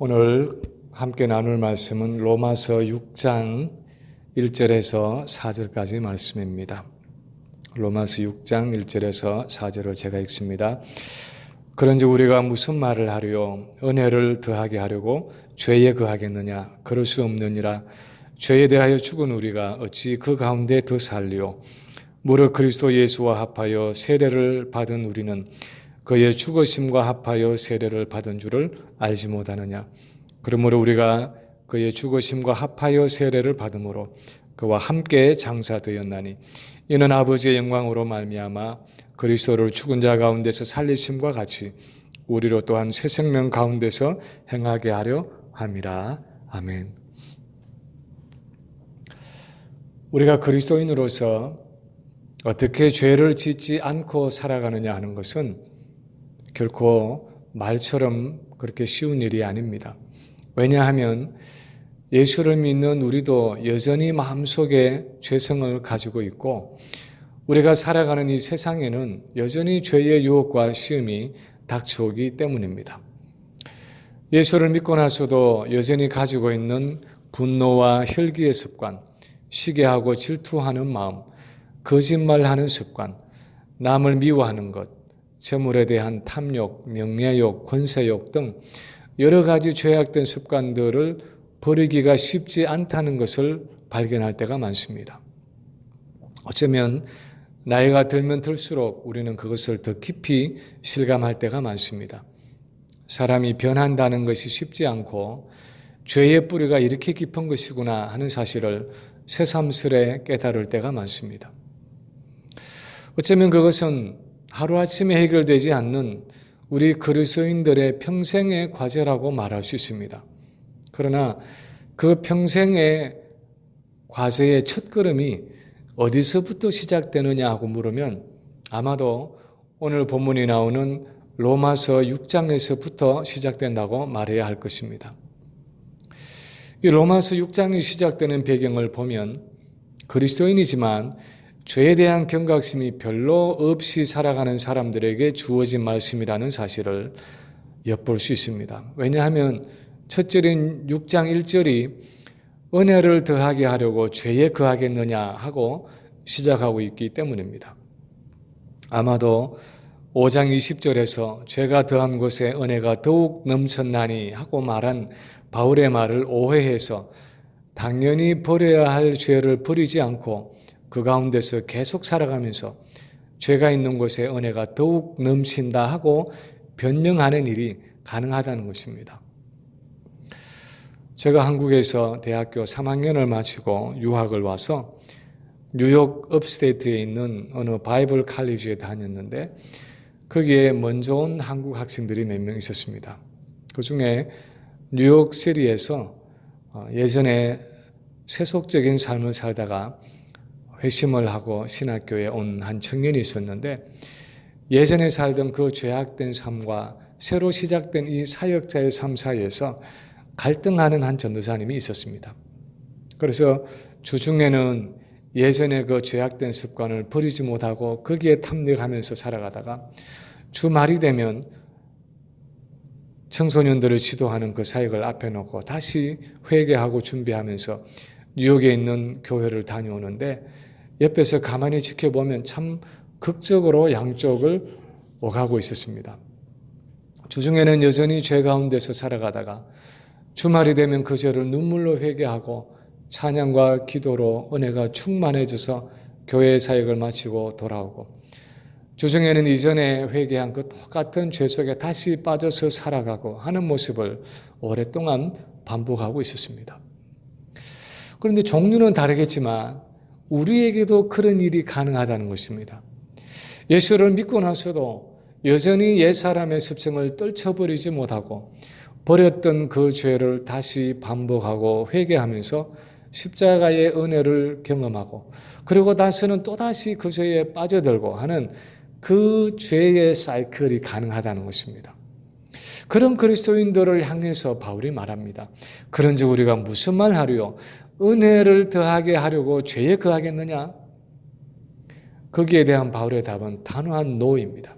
오늘 함께 나눌 말씀은 로마서 6장 1절에서 4절까지 말씀입니다. 로마서 6장 1절에서 4절을 제가 읽습니다. 그런지 우리가 무슨 말을 하리요? 은혜를 더하게 하려고 죄에 거하겠느냐? 그럴 수 없느니라. 죄에 대하여 죽은 우리가 어찌 그 가운데 더 살리요? 무릇 그리스도 예수와 합하여 세례를 받은 우리는 그의 죽으심과 합하여 세례를 받은 줄을 알지 못하느냐? 그러므로 우리가 그의 죽으심과 합하여 세례를 받음으로 그와 함께 장사되었나니 이는 아버지의 영광으로 말미암아 그리스도를 죽은 자 가운데서 살리심과 같이 우리로 또한 새 생명 가운데서 행하게 하려 함이라. 아멘. 우리가 그리스도인으로서 어떻게 죄를 짓지 않고 살아가느냐 하는 것은 결코 말처럼 그렇게 쉬운 일이 아닙니다. 왜냐하면 예수를 믿는 우리도 여전히 마음속에 죄성을 가지고 있고 우리가 살아가는 이 세상에는 여전히 죄의 유혹과 시험이 닥쳐오기 때문입니다. 예수를 믿고 나서도 여전히 가지고 있는 분노와 혈기의 습관, 시기하고 질투하는 마음, 거짓말하는 습관, 남을 미워하는 것, 재물에 대한 탐욕, 명예욕, 권세욕 등 여러 가지 죄악된 습관들을 버리기가 쉽지 않다는 것을 발견할 때가 많습니다. 어쩌면 나이가 들면 들수록 우리는 그것을 더 깊이 실감할 때가 많습니다. 사람이 변한다는 것이 쉽지 않고 죄의 뿌리가 이렇게 깊은 것이구나 하는 사실을 새삼스레 깨달을 때가 많습니다. 어쩌면 그것은 하루아침에 해결되지 않는 우리 그리스도인들의 평생의 과제라고 말할 수 있습니다. 그러나 그 평생의 과제의 첫걸음이 어디서부터 시작되느냐 하고 물으면 아마도 오늘 본문이 나오는 로마서 6장에서부터 시작된다고 말해야 할 것입니다. 이 로마서 6장이 시작되는 배경을 보면 그리스도인이지만 죄에 대한 경각심이 별로 없이 살아가는 사람들에게 주어진 말씀이라는 사실을 엿볼 수 있습니다. 왜냐하면 첫 절인 6장 1절이 은혜를 더하게 하려고 죄에 거하겠느냐 하고 시작하고 있기 때문입니다. 아마도 5장 20절에서 죄가 더한 곳에 은혜가 더욱 넘쳤나니 하고 말한 바울의 말을 오해해서 당연히 버려야 할 죄를 버리지 않고 그 가운데서 계속 살아가면서 죄가 있는 곳에 은혜가 더욱 넘친다 하고 변명하는 일이 가능하다는 것입니다. 제가 한국에서 대학교 3학년을 마치고 유학을 와서 뉴욕 업스테이트에 있는 어느 바이블 칼리지에 다녔는데 거기에 먼저 온 한국 학생들이 몇 명 있었습니다. 그 중에 뉴욕시리에서 예전에 세속적인 삶을 살다가 회심을 하고 신학교에 온 한 청년이 있었는데 예전에 살던 그 죄악된 삶과 새로 시작된 이 사역자의 삶 사이에서 갈등하는 한 전도사님이 있었습니다. 그래서 주중에는 예전에 그 죄악된 습관을 버리지 못하고 거기에 탐닉하면서 살아가다가 주말이 되면 청소년들을 지도하는 그 사역을 앞에 놓고 다시 회개하고 준비하면서 뉴욕에 있는 교회를 다녀오는데 옆에서 가만히 지켜보면 참 극적으로 양쪽을 오가고 있었습니다. 주중에는 여전히 죄 가운데서 살아가다가 주말이 되면 그 죄를 눈물로 회개하고 찬양과 기도로 은혜가 충만해져서 교회 사역을 마치고 돌아오고 주중에는 이전에 회개한 그 똑같은 죄 속에 다시 빠져서 살아가고 하는 모습을 오랫동안 반복하고 있었습니다. 그런데 종류는 다르겠지만 우리에게도 그런 일이 가능하다는 것입니다. 예수를 믿고 나서도 여전히 옛사람의 습성을 떨쳐버리지 못하고 버렸던 그 죄를 다시 반복하고 회개하면서 십자가의 은혜를 경험하고 그리고 나서는 또다시 그 죄에 빠져들고 하는 그 죄의 사이클이 가능하다는 것입니다. 그런 그리스도인들을 향해서 바울이 말합니다. 그런지 우리가 무슨 말 하리요? 은혜를 더하게 하려고 죄에 거하겠느냐? 거기에 대한 바울의 답은 단호한 노입니다.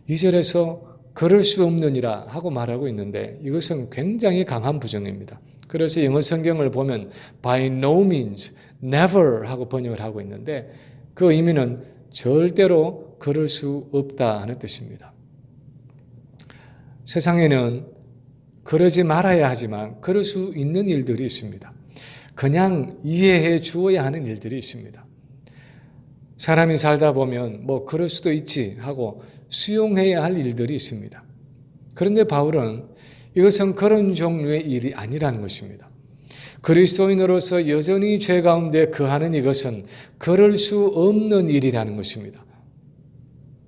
2절에서 그럴 수 없느니라 하고 말하고 있는데 이것은 굉장히 강한 부정입니다. 그래서 영어 성경을 보면 by no means, never 하고 번역을 하고 있는데 그 의미는 절대로 그럴 수 없다 하는 뜻입니다. 세상에는 그러지 말아야 하지만 그럴 수 있는 일들이 있습니다. 그냥 이해해 주어야 하는 일들이 있습니다. 사람이 살다 보면 뭐 그럴 수도 있지 하고 수용해야 할 일들이 있습니다. 그런데 바울은 이것은 그런 종류의 일이 아니라는 것입니다. 그리스도인으로서 여전히 죄 가운데 거하는 이것은 그럴 수 없는 일이라는 것입니다.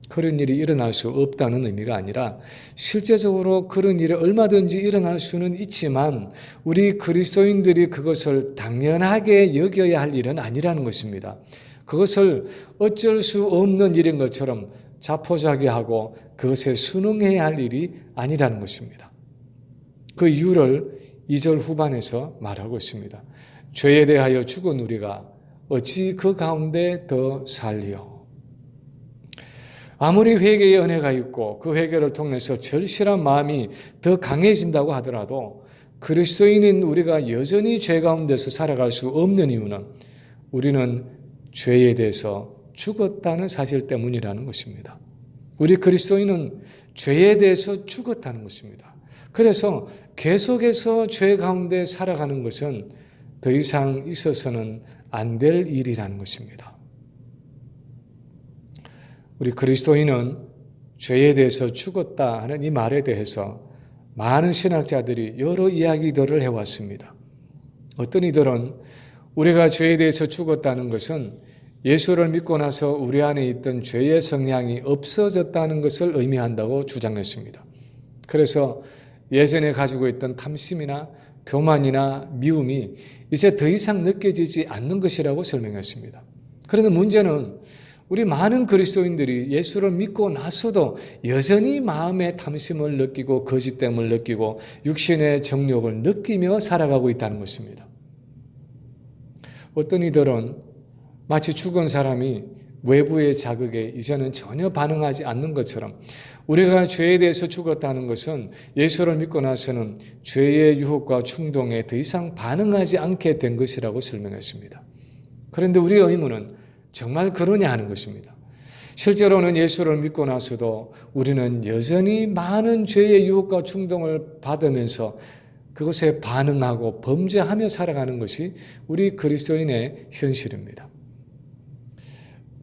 그런 일이 일어날 수 없다는 의미가 아니라 실제적으로 그런 일이 얼마든지 일어날 수는 있지만 우리 그리스도인들이 그것을 당연하게 여겨야 할 일은 아니라는 것입니다. 그것을 어쩔 수 없는 일인 것처럼 자포자기하고 그것에 순응해야 할 일이 아니라는 것입니다. 그 이유를 2절 후반에서 말하고 있습니다. 죄에 대하여 죽은 우리가 어찌 그 가운데 더 살리요. 아무리 회개의 은혜가 있고 그 회개를 통해서 절실한 마음이 더 강해진다고 하더라도 그리스도인인 우리가 여전히 죄 가운데서 살아갈 수 없는 이유는 우리는 죄에 대해서 죽었다는 사실 때문이라는 것입니다. 우리 그리스도인은 죄에 대해서 죽었다는 것입니다. 그래서 계속해서 죄 가운데 살아가는 것은 더 이상 있어서는 안 될 일이라는 것입니다. 우리 그리스도인은 죄에 대해서 죽었다 하는 이 말에 대해서 많은 신학자들이 여러 이야기들을 해왔습니다. 어떤 이들은 우리가 죄에 대해서 죽었다는 것은 예수를 믿고 나서 우리 안에 있던 죄의 성향이 없어졌다는 것을 의미한다고 주장했습니다. 그래서 예전에 가지고 있던 탐심이나 교만이나 미움이 이제 더 이상 느껴지지 않는 것이라고 설명했습니다. 그런데 문제는 우리 많은 그리스도인들이 예수를 믿고 나서도 여전히 마음의 탐심을 느끼고 거짓됨을 느끼고 육신의 정욕을 느끼며 살아가고 있다는 것입니다. 어떤 이들은 마치 죽은 사람이 외부의 자극에 이제는 전혀 반응하지 않는 것처럼 우리가 죄에 대해서 죽었다는 것은 예수를 믿고 나서는 죄의 유혹과 충동에 더 이상 반응하지 않게 된 것이라고 설명했습니다. 그런데 우리의 의문은 정말 그러냐 하는 것입니다. 실제로는 예수를 믿고 나서도 우리는 여전히 많은 죄의 유혹과 충동을 받으면서 그것에 반응하고 범죄하며 살아가는 것이 우리 그리스도인의 현실입니다.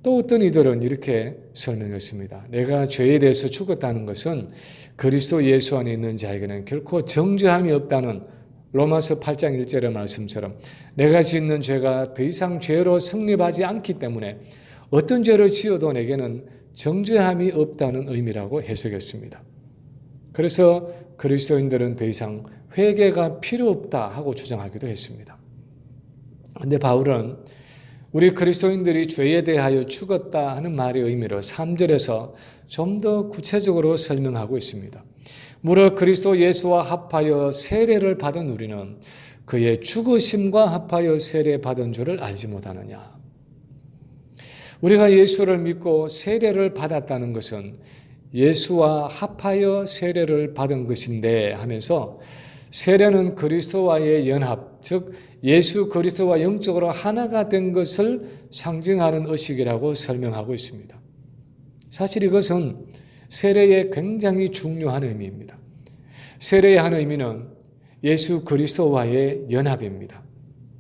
또 어떤 이들은 이렇게 설명했습니다. 내가 죄에 대해서 죽었다는 것은 그리스도 예수 안에 있는 자에게는 결코 정죄함이 없다는 로마서 8장 1절의 말씀처럼 내가 짓는 죄가 더 이상 죄로 성립하지 않기 때문에 어떤 죄를 지어도 내게는 정죄함이 없다는 의미라고 해석했습니다. 그래서 그리스도인들은 더 이상 회개가 필요 없다 하고 주장하기도 했습니다. 그런데 바울은 우리 그리스도인들이 죄에 대하여 죽었다 하는 말의 의미를 3절에서 좀 더 구체적으로 설명하고 있습니다. 무릇 그리스도 예수와 합하여 세례를 받은 우리는 그의 죽으심과 합하여 세례 받은 줄을 알지 못하느냐. 우리가 예수를 믿고 세례를 받았다는 것은 예수와 합하여 세례를 받은 것인데 하면서 세례는 그리스도와의 연합, 즉 예수 그리스도와 영적으로 하나가 된 것을 상징하는 의식이라고 설명하고 있습니다. 사실 이것은 세례의 굉장히 중요한 의미입니다. 세례의 한 의미는 예수 그리스도와의 연합입니다.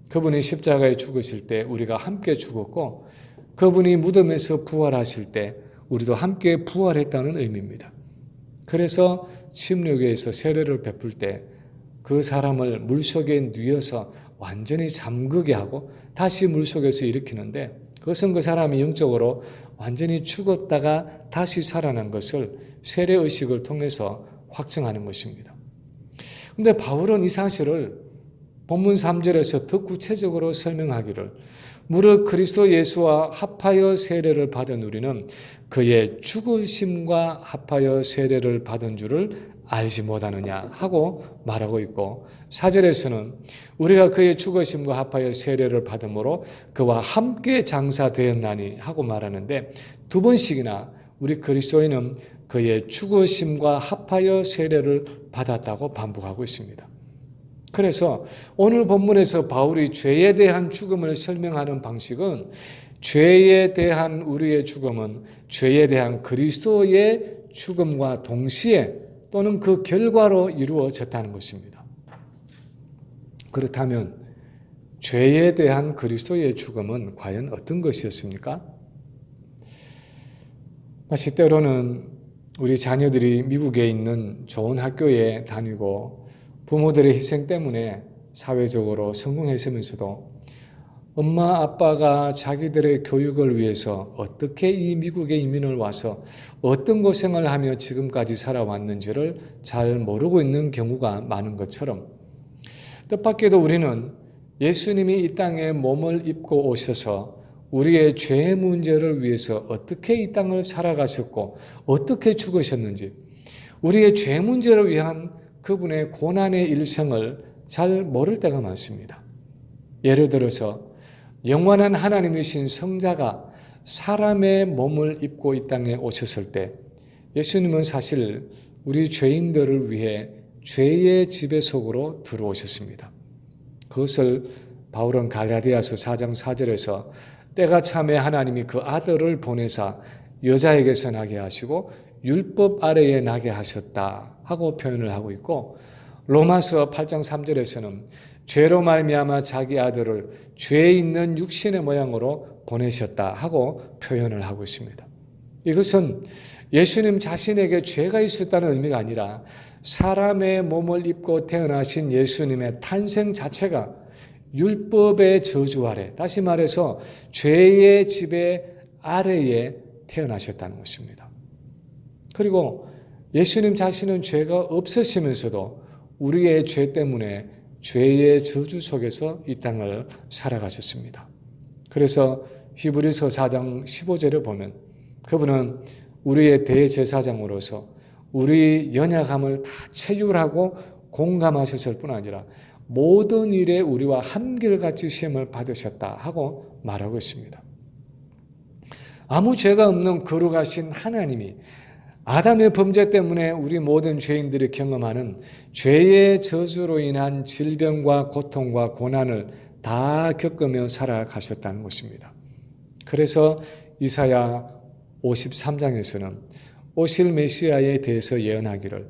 그분이 십자가에 죽으실 때 우리가 함께 죽었고 그분이 무덤에서 부활하실 때 우리도 함께 부활했다는 의미입니다. 그래서 침례교에서 세례를 베풀 때 그 사람을 물속에 뉘어서 완전히 잠그게 하고 다시 물속에서 일으키는데 그것은 그 사람이 영적으로 완전히 죽었다가 다시 살아난 것을 세례의식을 통해서 확증하는 것입니다. 그런데 바울은 이 사실을 본문 3절에서 더 구체적으로 설명하기를 무릇 그리스도 예수와 합하여 세례를 받은 우리는 그의 죽으심과 합하여 세례를 받은 줄을 알지 못하느냐 하고 말하고 있고 4절에서는 우리가 그의 죽으심과 합하여 세례를 받음으로 그와 함께 장사되었나니 하고 말하는데 두 번씩이나 우리 그리스도인은 그의 죽으심과 합하여 세례를 받았다고 반복하고 있습니다. 그래서 오늘 본문에서 바울이 죄에 대한 죽음을 설명하는 방식은 죄에 대한 우리의 죽음은 죄에 대한 그리스도의 죽음과 동시에 또는 그 결과로 이루어졌다는 것입니다. 그렇다면 죄에 대한 그리스도의 죽음은 과연 어떤 것이었습니까? 마치 때로는 우리 자녀들이 미국에 있는 좋은 학교에 다니고 부모들의 희생 때문에 사회적으로 성공했으면서도 엄마 아빠가 자기들의 교육을 위해서 어떻게 이 미국에 이민을 와서 어떤 고생을 하며 지금까지 살아왔는지를 잘 모르고 있는 경우가 많은 것처럼, 뜻밖에도 우리는 예수님이 이 땅에 몸을 입고 오셔서 우리의 죄 문제를 위해서 어떻게 이 땅을 살아가셨고 어떻게 죽으셨는지, 우리의 죄 문제를 위한 그분의 고난의 일생을 잘 모를 때가 많습니다. 예를 들어서 영원한 하나님이신 성자가 사람의 몸을 입고 이 땅에 오셨을 때 예수님은 사실 우리 죄인들을 위해 죄의 지배 속으로 들어오셨습니다. 그것을 바울은 갈라디아서 4장 4절에서 때가 참에 하나님이 그 아들을 보내사 여자에게서 나게 하시고 율법 아래에 나게 하셨다 하고 표현을 하고 있고, 로마서 8장 3절에서는 죄로 말미암아 자기 아들을 죄 있는 육신의 모양으로 보내셨다 하고 표현을 하고 있습니다. 이것은 예수님 자신에게 죄가 있었다는 의미가 아니라 사람의 몸을 입고 태어나신 예수님의 탄생 자체가 율법의 저주 아래, 다시 말해서 죄의 지배 아래에 태어나셨다는 것입니다. 그리고 예수님 자신은 죄가 없으시면서도 우리의 죄 때문에 죄의 저주 속에서 이 땅을 살아가셨습니다. 그래서 히브리서 4장 15절에 보면 그분은 우리의 대제사장으로서 우리 연약함을 다 체휼하고 공감하셨을 뿐 아니라 모든 일에 우리와 한결같이 시험을 받으셨다 하고 말하고 있습니다. 아무 죄가 없는 거룩하신 하나님이 아담의 범죄 때문에 우리 모든 죄인들이 경험하는 죄의 저주로 인한 질병과 고통과 고난을 다 겪으며 살아가셨다는 것입니다. 그래서 이사야 53장에서는 오실 메시아에 대해서 예언하기를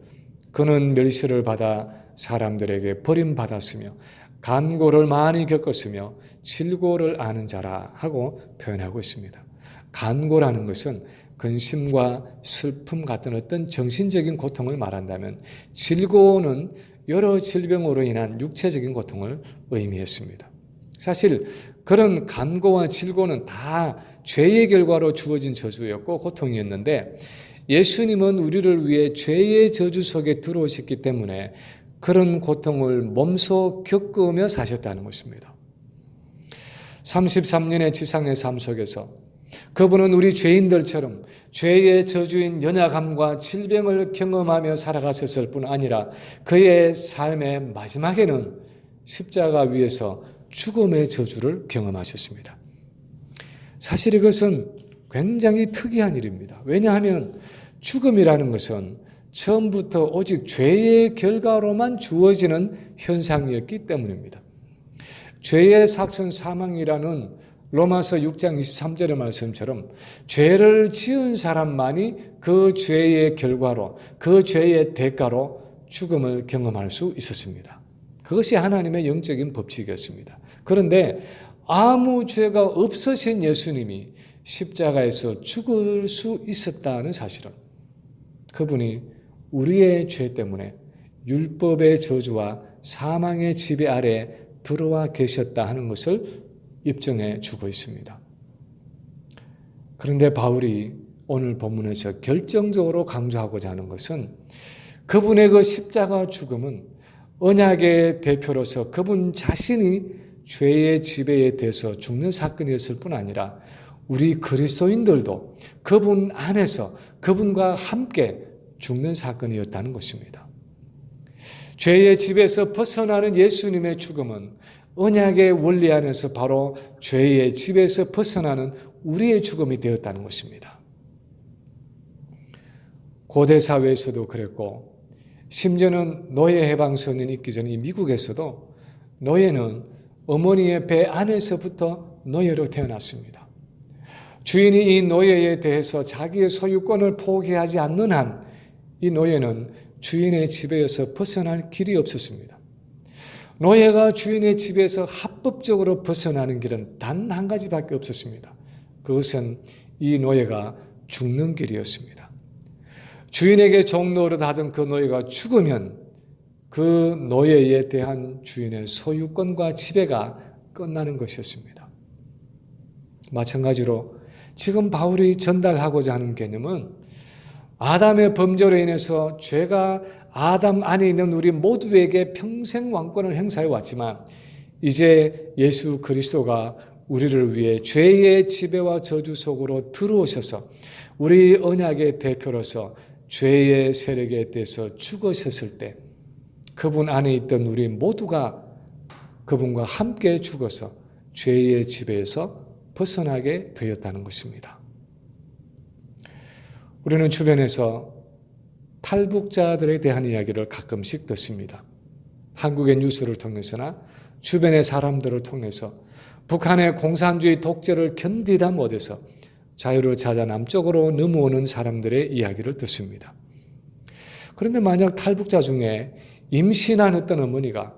그는 멸시를 받아 사람들에게 버림받았으며 간고를 많이 겪었으며 질고를 아는 자라 하고 표현하고 있습니다. 간고라는 것은 근심과 슬픔 같은 어떤 정신적인 고통을 말한다면, 질고는 여러 질병으로 인한 육체적인 고통을 의미했습니다. 사실 그런 간고와 질고는 다 죄의 결과로 주어진 저주였고 고통이었는데, 예수님은 우리를 위해 죄의 저주 속에 들어오셨기 때문에 그런 고통을 몸소 겪으며 사셨다는 것입니다. 33년의 지상의 삶 속에서 그분은 우리 죄인들처럼 죄의 저주인 연약함과 질병을 경험하며 살아가셨을 뿐 아니라 그의 삶의 마지막에는 십자가 위에서 죽음의 저주를 경험하셨습니다. 사실 이것은 굉장히 특이한 일입니다. 왜냐하면 죽음이라는 것은 처음부터 오직 죄의 결과로만 주어지는 현상이었기 때문입니다. 죄의 삭선 사망이라는 로마서 6장 23절의 말씀처럼 죄를 지은 사람만이 그 죄의 결과로, 그 죄의 대가로 죽음을 경험할 수 있었습니다. 그것이 하나님의 영적인 법칙이었습니다. 그런데 아무 죄가 없으신 예수님이 십자가에서 죽을 수 있었다는 사실은 그분이 우리의 죄 때문에 율법의 저주와 사망의 지배 아래 들어와 계셨다 하는 것을 입증해 주고 있습니다. 그런데 바울이 오늘 본문에서 결정적으로 강조하고자 하는 것은 그분의 그 십자가 죽음은 언약의 대표로서 그분 자신이 죄의 지배에 대해서 죽는 사건이었을 뿐 아니라 우리 그리스도인들도 그분 안에서 그분과 함께 죽는 사건이었다는 것입니다. 죄의 지배에서 벗어나는 예수님의 죽음은 언약의 원리 안에서 바로 죄의 지배에서 벗어나는 우리의 죽음이 되었다는 것입니다. 고대 사회에서도 그랬고 심지어는 노예 해방선언이 있기 전에 미국에서도 노예는 어머니의 배 안에서부터 노예로 태어났습니다. 주인이 이 노예에 대해서 자기의 소유권을 포기하지 않는 한 이 노예는 주인의 지배에서 벗어날 길이 없었습니다. 노예가 주인의 지배에서 합법적으로 벗어나는 길은 단 한 가지밖에 없었습니다. 그것은 이 노예가 죽는 길이었습니다. 주인에게 종노릇 하던 그 노예가 죽으면 그 노예에 대한 주인의 소유권과 지배가 끝나는 것이었습니다. 마찬가지로 지금 바울이 전달하고자 하는 개념은 아담의 범죄로 인해서 죄가 아담 안에 있는 우리 모두에게 평생 왕권을 행사해 왔지만 이제 예수 그리스도가 우리를 위해 죄의 지배와 저주 속으로 들어오셔서 우리 언약의 대표로서 죄의 세력에 대해서 죽으셨을 때 그분 안에 있던 우리 모두가 그분과 함께 죽어서 죄의 지배에서 벗어나게 되었다는 것입니다. 우리는 주변에서 탈북자들에 대한 이야기를 가끔씩 듣습니다. 한국의 뉴스를 통해서나 주변의 사람들을 통해서 북한의 공산주의 독재를 견디다 못해서 자유를 찾아 남쪽으로 넘어오는 사람들의 이야기를 듣습니다. 그런데 만약 탈북자 중에 임신한 어떤 어머니가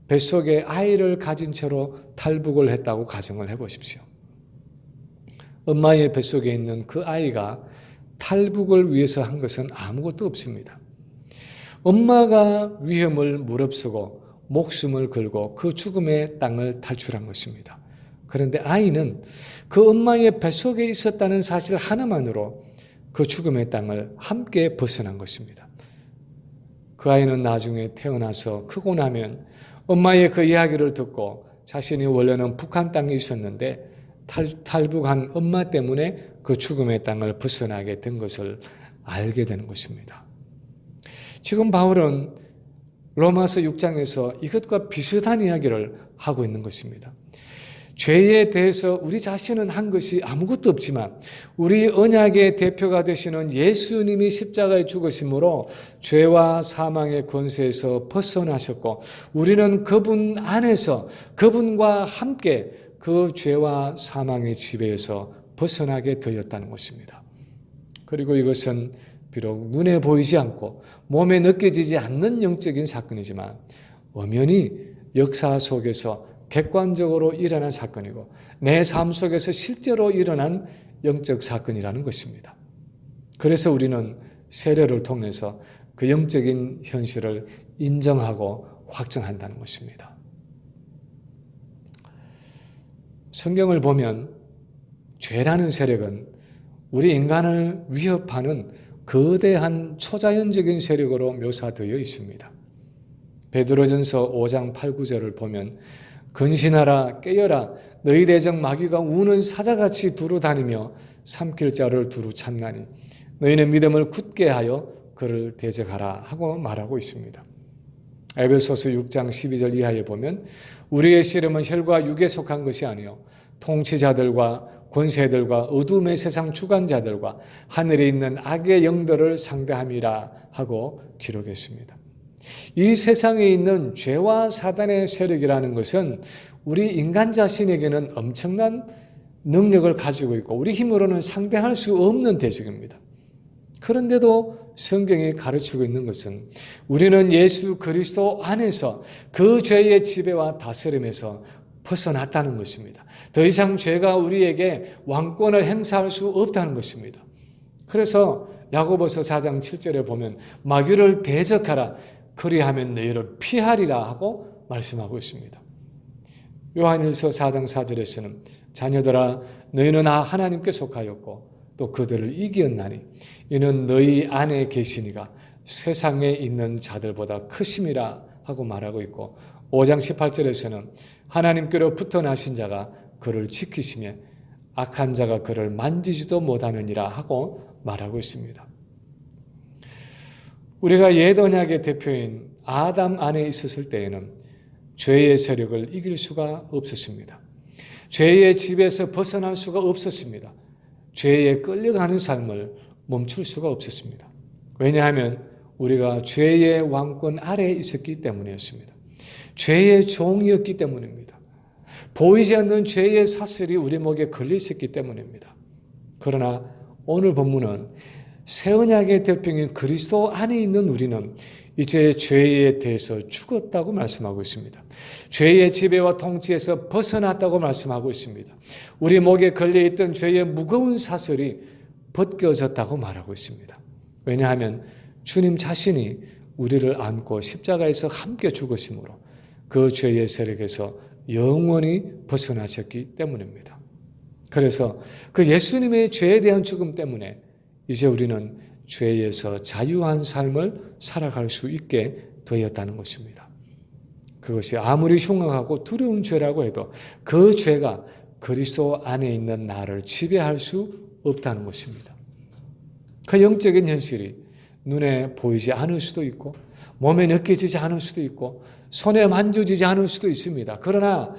뱃속에 아이를 가진 채로 탈북을 했다고 가정을 해보십시오. 엄마의 뱃속에 있는 그 아이가 탈북을 위해서 한 것은 아무것도 없습니다. 엄마가 위험을 무릅쓰고 목숨을 걸고 그 죽음의 땅을 탈출한 것입니다. 그런데 아이는 그 엄마의 뱃속에 있었다는 사실 하나만으로 그 죽음의 땅을 함께 벗어난 것입니다. 그 아이는 나중에 태어나서 크고 나면 엄마의 그 이야기를 듣고 자신이 원래는 북한 땅에 있었는데 탈북한 엄마 때문에 그 죽음의 땅을 벗어나게 된 것을 알게 되는 것입니다. 지금 바울은 로마서 6장에서 이것과 비슷한 이야기를 하고 있는 것입니다. 죄에 대해서 우리 자신은 한 것이 아무것도 없지만 우리 언약의 대표가 되시는 예수님이 십자가에 죽으심으로 죄와 사망의 권세에서 벗어나셨고 우리는 그분 안에서 그분과 함께 그 죄와 사망의 지배에서 벗어나게 되었다는 것입니다. 그리고 이것은 비록 눈에 보이지 않고 몸에 느껴지지 않는 영적인 사건이지만 엄연히 역사 속에서 객관적으로 일어난 사건이고 내 삶 속에서 실제로 일어난 영적 사건이라는 것입니다. 그래서 우리는 세례를 통해서 그 영적인 현실을 인정하고 확정한다는 것입니다. 성경을 보면 죄라는 세력은 우리 인간을 위협하는 거대한 초자연적인 세력으로 묘사되어 있습니다. 베드로전서 5장 8, 9절을 보면 근신하라 깨어라 너희 대적 마귀가 우는 사자같이 두루 다니며 삼킬 자를 두루 찾나니 너희는 믿음을 굳게 하여 그를 대적하라 하고 말하고 있습니다. 에베소서 6장 12절 이하에 보면 우리의 씨름은 혈과 육에 속한 것이 아니요 통치자들과 권세들과 어둠의 세상 주관자들과 하늘에 있는 악의 영들을 상대함이라 하고 기록했습니다. 이 세상에 있는 죄와 사단의 세력이라는 것은 우리 인간 자신에게는 엄청난 능력을 가지고 있고 우리 힘으로는 상대할 수 없는 대적입니다. 그런데도 성경이 가르치고 있는 것은 우리는 예수 그리스도 안에서 그 죄의 지배와 다스림에서 벗어났다는 것입니다. 더 이상 죄가 우리에게 왕권을 행사할 수 없다는 것입니다. 그래서 야고보서 4장 7절에 보면 마귀를 대적하라 그리하면 너희를 피하리라 하고 말씀하고 있습니다. 요한일서 4장 4절에서는 자녀들아 너희는 하나님께 속하였고 또 그들을 이기었나니 이는 너희 안에 계시니가 세상에 있는 자들보다 크심이라 하고 말하고 있고 5장 18절에서는 하나님께로부터 나신 자가 그를 지키시며 악한 자가 그를 만지지도 못하느니라 하고 말하고 있습니다. 우리가 옛 언약의 대표인 아담 안에 있었을 때에는 죄의 세력을 이길 수가 없었습니다. 죄의 집에서 벗어날 수가 없었습니다. 죄에 끌려가는 삶을 멈출 수가 없었습니다. 왜냐하면 우리가 죄의 왕권 아래에 있었기 때문이었습니다. 죄의 종이었기 때문입니다. 보이지 않는 죄의 사슬이 우리 목에 걸려 있었기 때문입니다. 그러나 오늘 본문은 새 언약의 대표인 그리스도 안에 있는 우리는 이제 죄에 대해서 죽었다고 말씀하고 있습니다. 죄의 지배와 통치에서 벗어났다고 말씀하고 있습니다. 우리 목에 걸려있던 죄의 무거운 사슬이 벗겨졌다고 말하고 있습니다. 왜냐하면 주님 자신이 우리를 안고 십자가에서 함께 죽으심으로 그 죄의 세력에서 영원히 벗어나셨기 때문입니다. 그래서 그 예수님의 죄에 대한 죽음 때문에 이제 우리는 죄에서 자유한 삶을 살아갈 수 있게 되었다는 것입니다. 그것이 아무리 흉악하고 두려운 죄라고 해도 그 죄가 그리스도 안에 있는 나를 지배할 수 없다는 것입니다. 그 영적인 현실이 눈에 보이지 않을 수도 있고 몸에 느껴지지 않을 수도 있고 손에 만져지지 않을 수도 있습니다. 그러나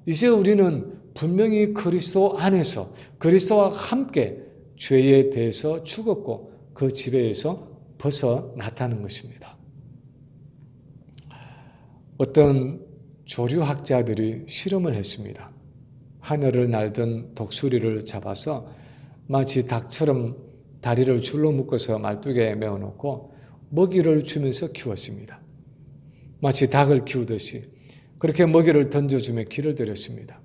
이제 우리는 분명히 그리스도 안에서 그리스도와 함께 죄에 대해서 죽었고 그 지배에서 벗어났다는 것입니다. 어떤 조류학자들이 실험을 했습니다. 하늘을 날던 독수리를 잡아서 마치 닭처럼 다리를 줄로 묶어서 말뚝에 메어놓고 먹이를 주면서 키웠습니다. 마치 닭을 키우듯이 그렇게 먹이를 던져주며 길을 들였습니다.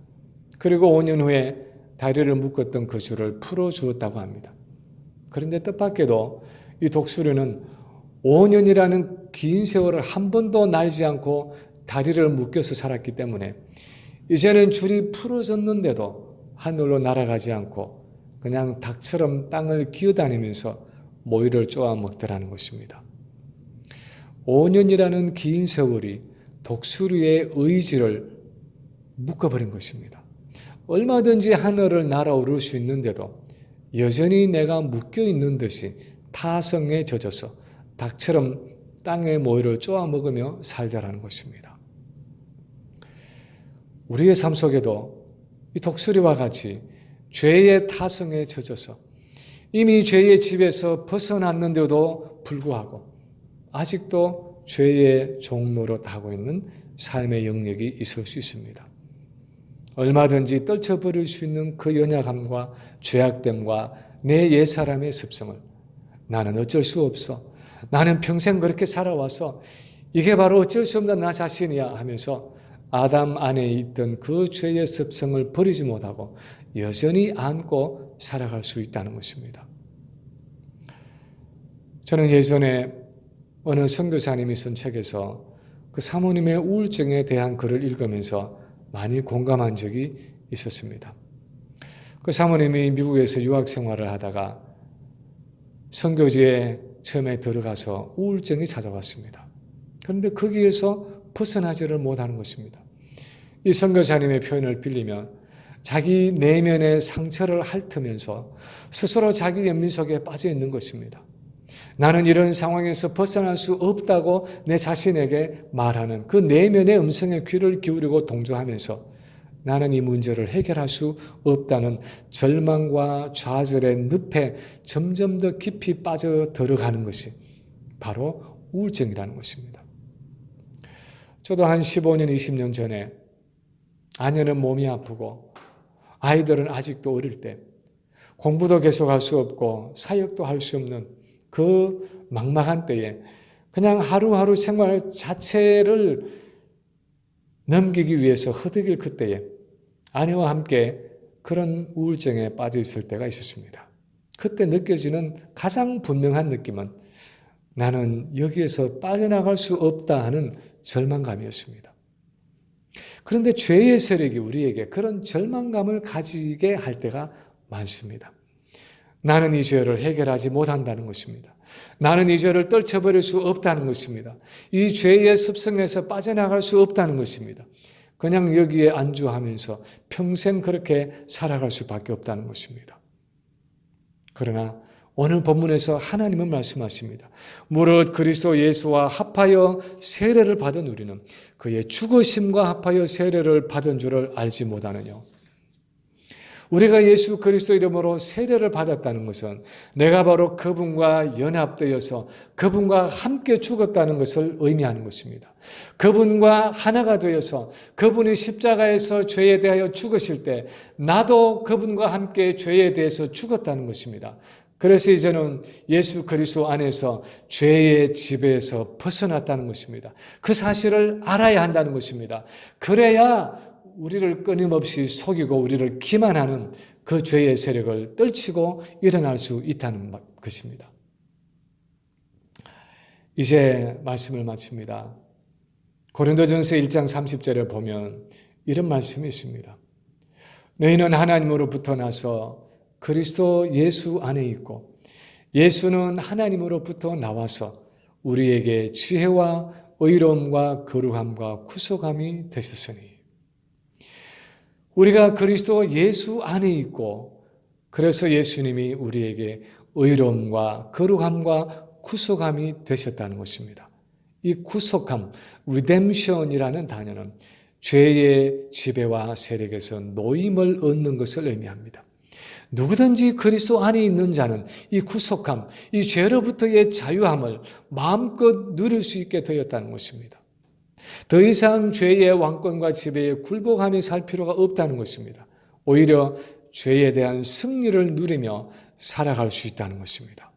그리고 5년 후에 다리를 묶었던 그 줄을 풀어주었다고 합니다. 그런데 뜻밖에도 이 독수리는 5년이라는 긴 세월을 한 번도 날지 않고 다리를 묶여서 살았기 때문에 이제는 줄이 풀어졌는데도 하늘로 날아가지 않고 그냥 닭처럼 땅을 기어다니면서 모이를 쪼아 먹더라는 것입니다. 5년이라는 긴 세월이 독수리의 의지를 묶어버린 것입니다. 얼마든지 하늘을 날아오를 수 있는데도 여전히 내가 묶여있는 듯이 타성에 젖어서 닭처럼 땅의 모이를 쪼아 먹으며 살더라는 것입니다. 우리의 삶 속에도 이 독수리와 같이 죄의 타성에 젖어서 이미 죄의 집에서 벗어났는데도 불구하고 아직도 죄의 종로로 타고 있는 삶의 영역이 있을 수 있습니다. 얼마든지 떨쳐버릴 수 있는 그 연약함과 죄악됨과 내 옛사람의 습성을 나는 어쩔 수 없어. 나는 평생 그렇게 살아와서 이게 바로 어쩔 수 없는 나 자신이야 하면서 아담 안에 있던 그 죄의 습성을 버리지 못하고 여전히 안고 살아갈 수 있다는 것입니다. 저는 예전에 어느 선교사님이 쓴 책에서 그 사모님의 우울증에 대한 글을 읽으면서 많이 공감한 적이 있었습니다. 그 사모님이 미국에서 유학 생활을 하다가 선교지에 처음에 들어가서 우울증이 찾아왔습니다. 그런데 거기에서 벗어나지를 못하는 것입니다. 이 선교사님의 표현을 빌리면 자기 내면의 상처를 핥으면서 스스로 자기 연민 속에 빠져 있는 것입니다. 나는 이런 상황에서 벗어날 수 없다고 내 자신에게 말하는 그 내면의 음성에 귀를 기울이고 동조하면서 나는 이 문제를 해결할 수 없다는 절망과 좌절의 늪에 점점 더 깊이 빠져 들어가는 것이 바로 우울증이라는 것입니다. 저도 한 15년, 20년 전에 아내는 몸이 아프고 아이들은 아직도 어릴 때 공부도 계속할 수 없고 사역도 할 수 없는 그 막막한 때에 그냥 하루하루 생활 자체를 넘기기 위해서 허덕일 그때에 아내와 함께 그런 우울증에 빠져 있을 때가 있었습니다. 그때 느껴지는 가장 분명한 느낌은 나는 여기에서 빠져나갈 수 없다 하는 절망감이었습니다. 그런데 죄의 세력이 우리에게 그런 절망감을 가지게 할 때가 많습니다. 나는 이 죄를 해결하지 못한다는 것입니다. 나는 이 죄를 떨쳐버릴 수 없다는 것입니다. 이 죄의 습성에서 빠져나갈 수 없다는 것입니다. 그냥 여기에 안주하면서 평생 그렇게 살아갈 수밖에 없다는 것입니다. 그러나 오늘 본문에서 하나님은 말씀하십니다. 무릇 그리스도 예수와 합하여 세례를 받은 우리는 그의 죽으심과 합하여 세례를 받은 줄을 알지 못하느냐. 우리가 예수 그리스도 이름으로 세례를 받았다는 것은 내가 바로 그분과 연합되어서 그분과 함께 죽었다는 것을 의미하는 것입니다. 그분과 하나가 되어서 그분이 십자가에서 죄에 대하여 죽으실 때 나도 그분과 함께 죄에 대해서 죽었다는 것입니다. 그래서 이제는 예수 그리스도 안에서 죄의 지배에서 벗어났다는 것입니다. 그 사실을 알아야 한다는 것입니다. 그래야 우리를 끊임없이 속이고 우리를 기만하는 그 죄의 세력을 떨치고 일어날 수 있다는 것입니다. 이제 말씀을 마칩니다. 고린도전서 1장 30절에 보면 이런 말씀이 있습니다. 너희는 하나님으로부터 나서 그리스도 예수 안에 있고 예수는 하나님으로부터 나와서 우리에게 지혜와 의로움과 거룩함과 구속함이 되셨으니 우리가 그리스도 예수 안에 있고 그래서 예수님이 우리에게 의로움과 거룩함과 구속함이 되셨다는 것입니다. 이 구속함, redemption이라는 단어는 죄의 지배와 세력에서 노임을 얻는 것을 의미합니다. 누구든지 그리스도 안에 있는 자는 이 구속함, 이 죄로부터의 자유함을 마음껏 누릴 수 있게 되었다는 것입니다. 더 이상 죄의 왕권과 지배에 굴복하며 살 필요가 없다는 것입니다. 오히려 죄에 대한 승리를 누리며 살아갈 수 있다는 것입니다.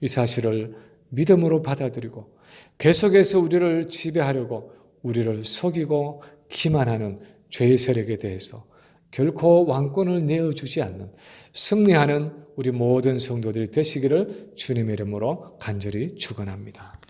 이 사실을 믿음으로 받아들이고 계속해서 우리를 지배하려고 우리를 속이고 기만하는 죄의 세력에 대해서 결코 왕권을 내어주지 않는 승리하는 우리 모든 성도들이 되시기를 주님의 이름으로 간절히 축원합니다.